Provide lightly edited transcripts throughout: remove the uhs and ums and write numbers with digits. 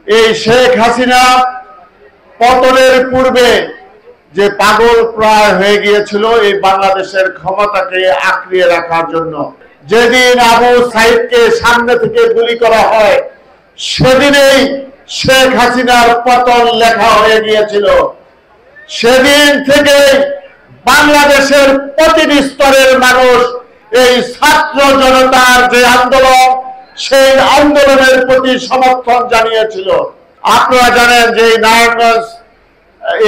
এই শেখ হাসিনা পতনের পূর্বে যে পাগল প্রায় হয়ে গিয়েছিল এই বাংলাদেশের ক্ষমতাকে আঁকড়িয়ে রাখার জন্য। যেদিন আবু সাইদকে সামনে থেকে গুলি করা হয় সেদিনেই শেখ হাসিনার পতন লেখা হয়ে গিয়েছিল। সেদিন থেকে বাংলাদেশের প্রতিটি স্তরের মানুষ এই ছাত্র জনতার যে আন্দোলন সেই আন্দোলনের প্রতি সমর্থন জানিয়েছিল। আপনারা জানেন যে এই নারায়ণগঞ্জ,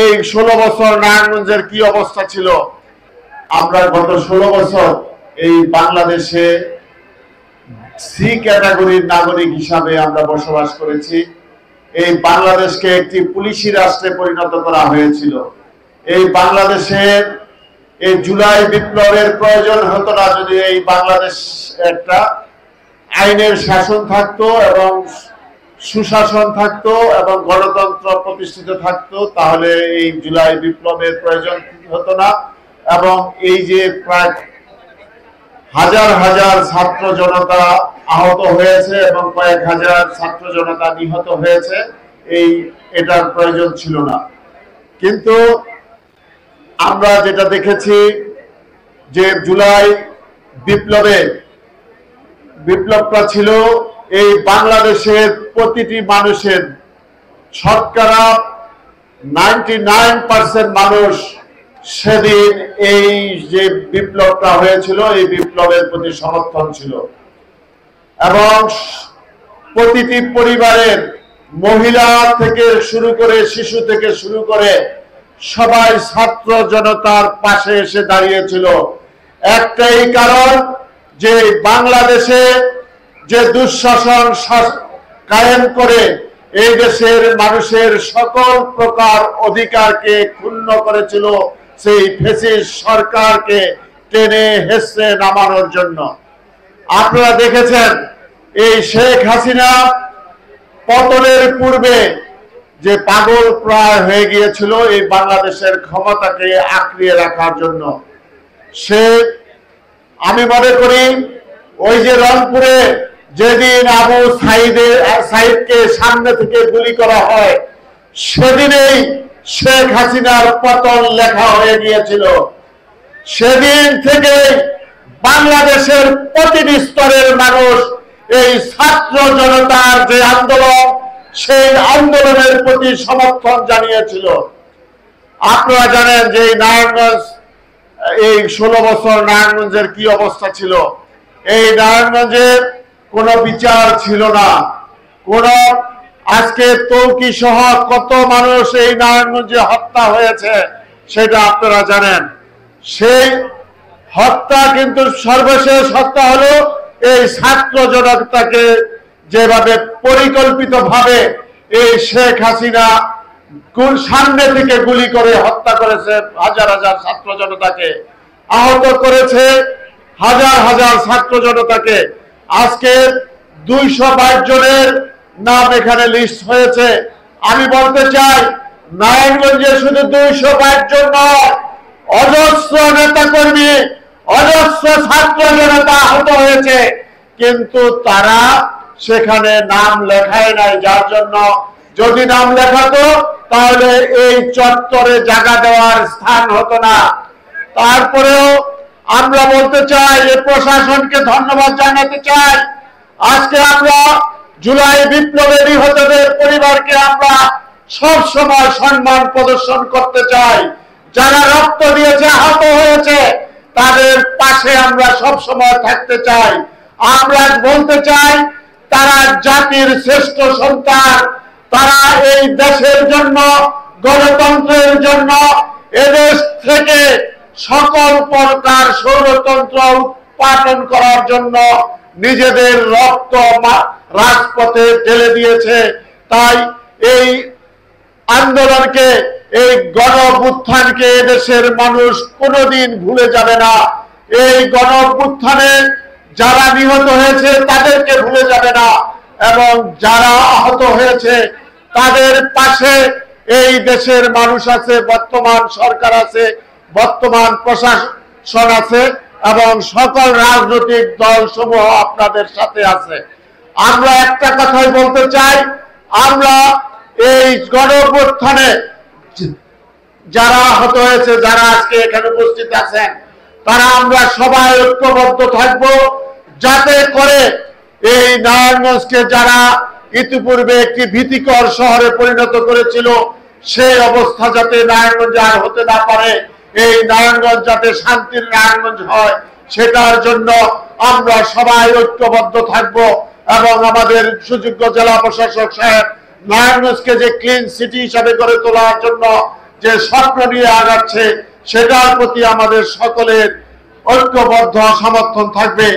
এই 16 বছর নারায়ণগঞ্জের কি অবস্থা ছিল। আমরা গত 16 বছর এই বাংলাদেশে সি ক্যাটাগরির নাগরিক হিসাবে আমরা বসবাস করেছি। এই বাংলাদেশকে একটি পুলিশি রাষ্ট্রে পরিণত করা হয়েছিল। এই বাংলাদেশের এই জুলাই বিপ্লবের প্রয়োজন হতো না যদি এই বাংলাদেশ একটা আইনের শাসন থাকতো এবং সুশাসন থাকতো এবং গণতন্ত্র প্রতিষ্ঠিত থাকতো, তাহলে এই জুলাই বিপ্লবের প্রয়োজন হতো না। এবং এই যে প্রায় হাজার হাজার ছাত্র জনতা আহত হয়েছে এবং কয়েক হাজার ছাত্র জনতা নিহত হয়েছে, এটার প্রয়োজন ছিল না। কিন্তু আমরা যেটা দেখেছি যে জুলাই বিপ্লবটা ছিল এই বাংলাদেশের প্রতিটি মানুষের, শতকরা 99% মানুষ সেদিন এই যে বিপ্লবটা হয়েছিল এই বিপ্লবের প্রতি সমর্থন ছিল। এবং প্রতিটি পরিবারের মহিলা থেকে শুরু করে শিশু থেকে শুরু করে সবাই ছাত্র জনতার পাশে এসে দাঁড়িয়েছিল। একটাই কারণ যে বাংলাদেশে যে দুঃশাসন কায়েম করে এই দেশের মানুষের সকল প্রকার অধিকারকে ক্ষুণ্ণ করেছিল সেই ফ্যাসিস্ট সরকারকে টেনে হেসড়ে নামানোর জন্য। আপনারা দেখেছেন এই শেখ হাসিনা পতনের পূর্বে যে পাগল প্রায় হয়ে গিয়েছিল এই বাংলাদেশের ক্ষমতাকে আঁকড়িয়ে রাখার জন্য। আমি মনে করি ওই যে রংপুরে যেদিন আবু সাইদকে সামনে থেকে গুলি করা হয় সেদিনেই শেখ হাসিনার পতন লেখা হয়ে গিয়েছিল। সেদিন থেকে বাংলাদেশের প্রতিটি স্তরের মানুষ এই ছাত্র জনতার যে আন্দোলন সেই আন্দোলনের প্রতি সমর্থন জানিয়েছিল। আপনারা জানেন যে নারায়ণগঞ্জ, এই 16 বছর নারায়ণগঞ্জের কি অবস্থা ছিল। এই নারায়ণগঞ্জের কোনো বিচার ছিল না। আজকে তৌকি সহ কত মানুষ এই নারায়ণগঞ্জে হত্যা হয়েছে সেটা আপনারা জানেন। সেই হত্যা কিন্তু সর্বশেষ হত্যা হলো এই ছাত্র জনতাকে যেভাবে পরিকল্পিতভাবে এই শেখ হাসিনা সামনে থেকে গুলি করে হত্যা করেছে, হাজার হাজার ছাত্র জনতাকে আহত করেছে, হাজার হাজার ছাত্র জনতাকে। আজকে 222 জনের নাম এখানে লিস্ট হয়েছে। আমি বলতে চাই নারায়ণগঞ্জে শুধু 222 জন নয়, অজস্র নেতা কর্মী, অজস্র ছাত্র জনতা আহত হয়েছে, কিন্তু তারা সেখানে নাম লেখায় নাই। যার জন্য যদি নাম লেখাতো তাহলে এই চত্বরে জায়গা দেওয়ার স্থান হতো না। তারপরেও আমরা বলতে চাই, এই প্রশাসনকে ধন্যবাদ জানাতে চাই। আজকে আমরা জুলাই বিপ্লবে নিহতদের পরিবারকে আমরা সব সময় সম্মান প্রদর্শন করতে চাই। যারা রক্ত দিয়েছে, আহত হয়েছে, তাদের পাশে আমরা সব সময় থাকতে চাই। আমরা বলতে চাই তারা জাতির শ্রেষ্ঠ সন্তান। তারা এই দেশের জন্য, গণতন্ত্রের জন্য, এদেশ থেকে সকল প্রকার ষড়যন্ত্র উৎপাদন করার জন্য নিজেদের রক্ত রাজপথে ঢেলে দিয়েছে। তাই এই আন্দোলনকে, এই গণ-অভ্যুত্থানকে এদেশের মানুষ কোনোদিন ভুলে যাবে না। এই গণ-অভ্যুত্থানে যারা নিহত হয়েছে তাদেরকে ভুলে যাবে না, এবং যারা আহত হয়েছে তাদের পাশে এই দেশের মানুষ আছে, বর্তমান সরকার আছে, বর্তমান প্রশাসন আছে, এবং সকল রাজনৈতিক দল সমূহ আপনাদের সাথে আছে। আমরা একটা কথাই বলতে চাই, আমরা এই গণঅভ্যুত্থানে যারা আহত হয়েছে, যারা আজকে এখানে উপস্থিত আছেন, তারা আমরা সবাই ঐক্যবদ্ধ থাকব, যাতে করে এই নারায়ণগঞ্জকে যারা ইতিপূর্বে একটি ভীতিকর শহরে পরিণত করেছিল, সেই অবস্থা যাতে নারায়ণগঞ্জে আর হতে না পারে, এই নারায়ণগঞ্জ যাতে শান্তির নারায়ণগঞ্জ হয়, সেটার জন্য আমরা সবাই ঐক্যবদ্ধ থাকব। এবং আমাদের সুযোগ্য জেলা প্রশাসক সাহেব নারায়ণগঞ্জকে যে ক্লিন সিটি হিসাবে গড়ে তোলার জন্য যে স্বপ্ন নিয়ে আগাচ্ছে, সেটার প্রতি আমাদের সকলের ঐক্যবদ্ধ সমর্থন থাকবে।